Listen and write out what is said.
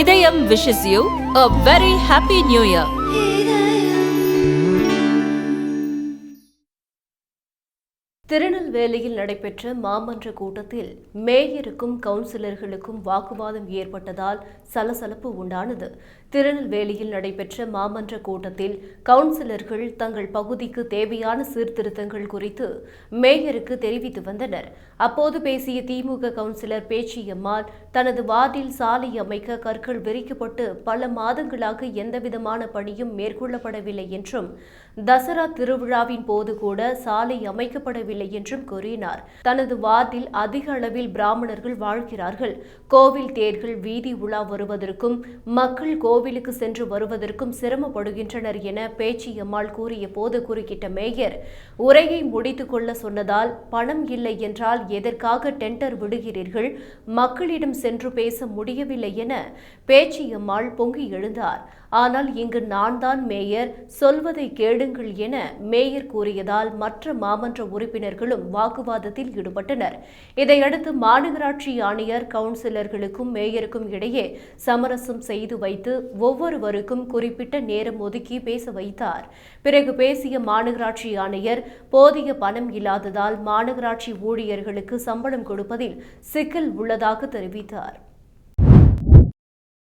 இதயம் wishes you a very happy new year. திருநெல்வேலியில் நடைபெற்ற மாமன்ற கூட்டத்தில் மேயருக்கும் கவுன்சிலர்களுக்கும் வாக்குவாதம் ஏற்பட்டதால் சலசலப்பு உண்டானது. திருநெல்வேலியில் நடைபெற்ற மாமன்ற கூட்டத்தில் கவுன்சிலர்கள் தங்கள் பகுதிக்கு தேவையான சீர்திருத்தங்கள் குறித்து மேயருக்கு தெரிவித்து வந்தனர். அப்போது பேசிய திமுக கவுன்சிலர் பேச்சியம்மாள், தனது வார்டில் சாலை அமைக்க கற்கள் விரிக்கப்பட்டு பல மாதங்களாக எந்தவிதமான பணியும் மேற்கொள்ளப்படவில்லை என்றும், தசரா திருவிழாவின் போது கூட சாலை அமைக்கப்படவில்லை என்றும் கூறினார். தனது வார்டில் அதிக அளவில் பிராமணர்கள் வாழ்கிறார்கள். கோவில் தேர்கள் வீதி உலா வருவதற்கும் மக்கள் கோவிலுக்கு சென்று வருவதற்கும் சிரமப்படுகின்றனர் என பேச்சியம்மாள் கூறிய போது குறுக்கிட்ட மேயர், உரையை முடித்துக் கொள்ள சொன்னதால் பணம் இல்லை என்றால் எதற்காக டெண்டர் விடுகிறீர்கள்? மக்களிடம் சென்று பேச முடியவில்லை என பேச்சியம்மாள் பொங்கி எழுந்தார். ஆனால் இங்கு நான் தான் மேயர், சொல்வதை கேளுங்கள் என மேயர் கூறியதால் மற்ற மாமன்ற உறுப்பினர்களும் வாக்குவாதத்தில் ஈடுபட்டனர். இதையடுத்து மாநகராட்சி ஆணையர் கவுன்சிலர்களுக்கும் மேயருக்கும் இடையே சமரசம் செய்து வைத்து ஒவ்வொருவருக்கும் குறிப்பிட்ட நேரம் ஒதுக்கி பேச வைத்தார். பிறகு பேசிய மாநகராட்சி ஆணையர், போதிய பணம் இல்லாததால் மாநகராட்சி ஊழியர்களுக்கு சம்பளம் கொடுப்பதில் சிக்கல் உள்ளதாக தெரிவித்தார்.